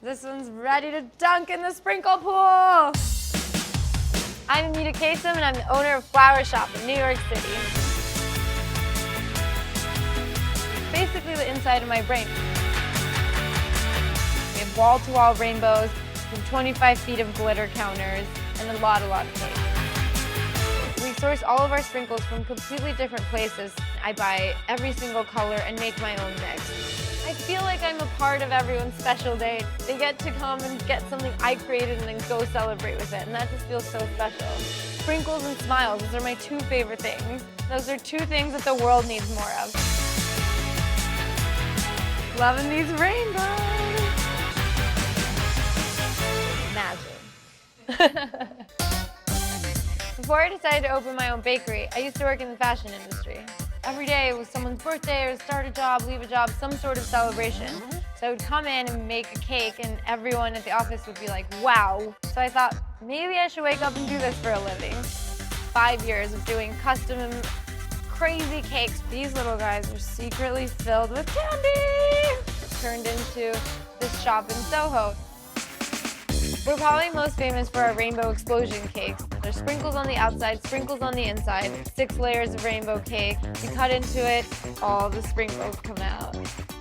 This one's ready to dunk in the sprinkle pool. I'm Anita Kasem, and I'm the owner of Flower Shop in New York City. Basically the inside of my brain. We have wall-to-wall rainbows, and 25 feet of glitter counters, and a lot of cake. We source all of our sprinkles from completely different places. I buy every single color and make my own mix. I feel like I'm a part of everyone's special day. They get to come and get something I created and then go celebrate with it, and that just feels so special. Sprinkles and smiles, those are my two favorite things. Those are two things that the world needs more of. Loving these rainbows. Magic. Before I decided to open my own bakery, I used to work in the fashion industry. Every day it was someone's birthday or start a job, leave a job, some sort of celebration. So I would come in and make a cake and everyone at the office would be like, wow. So I thought, maybe I should wake up and do this for a living. 5 years of doing custom and crazy cakes. These little guys are secretly filled with candy. Turned into this shop in Soho. We're probably most famous for our rainbow explosion cakes. There's sprinkles on the outside, sprinkles on the inside, 6 layers of rainbow cake. You cut into it, all the sprinkles come out.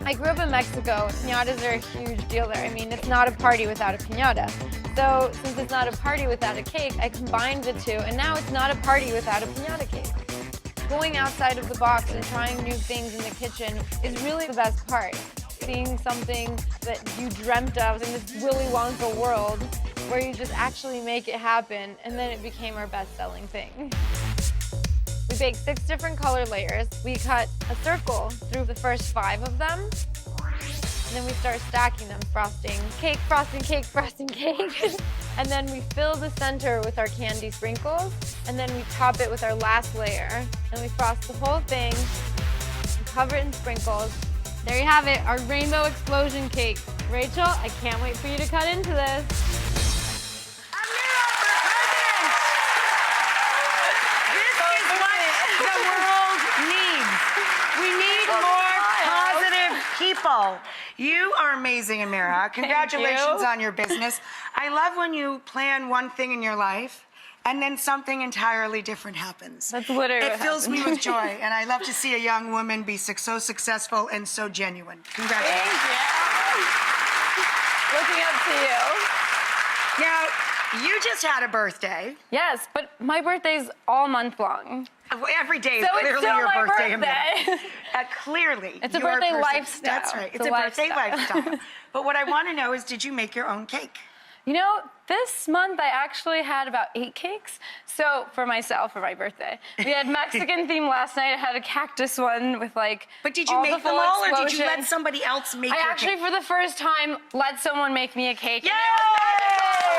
I grew up in Mexico. Piñatas are a huge deal there. I mean, it's not a party without a piñata. So since it's not a party without a cake, I combined the two, and now it's not a party without a piñata cake. Going outside of the box and trying new things in the kitchen is really the best part. Seeing something that you dreamt of in this Willy Wonka world where you just actually make it happen, and then it became our best-selling thing. We baked 6 different color layers. We cut a circle through the first 5 of them, and then we start stacking them, frosting cake, frosting cake, frosting cake. And then we fill the center with our candy sprinkles, and then we top it with our last layer, and we frost the whole thing, and cover it in sprinkles. There you have it, our rainbow explosion cake. Rachel, I can't wait for you to cut into this. This is what the world needs. We need more positive people. You are amazing, Amira. Congratulations on your business. I love when you plan one thing in your life and then something entirely different happens. That's literally It fills me with joy, and I love to see a young woman be so successful and so genuine. Congratulations. Thank you. Looking up to you. Now, you just had a birthday. Yes, but my birthday's all month long. Every day is So it's clearly still your my birthday. birthday. Clearly. It's a your birthday person- lifestyle. That's right. It's It's a a birthday lifestyle. But what I want to know is, did you make your own cake? You know, this month I actually had about 8 cakes. So for myself, for my birthday. We had Mexican theme last night. I had a cactus one with like But did you all make the them full all, or did you explosion. let somebody else make I your actually, cake? for the first time, let someone make me a cake. Yay!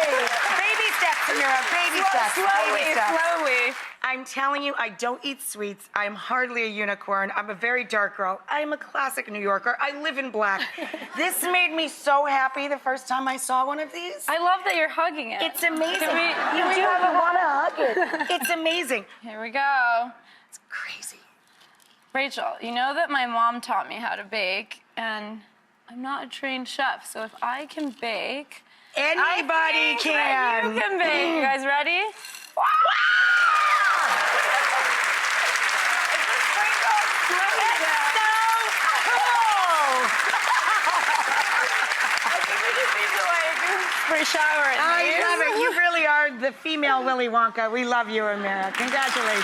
Baby steps, Amira. Baby steps. Slowly, Baby steps. slowly. I'm telling you, I don't eat sweets. I'm hardly a unicorn. I'm a very dark girl. I'm a classic New Yorker. I live in black. This made me so happy the first time I saw one of these. I love that you're hugging it. It's amazing. Can we you do want to hug it. It's amazing. Here we go. It's crazy. Rachel, you know that my mom taught me how to bake, and I'm not a trained chef, so if I can bake, Anybody I think can. that you can bake. You guys ready? Wow! For showering. I love it. You really are the female Willy Wonka. We love you, Amira. Congratulations.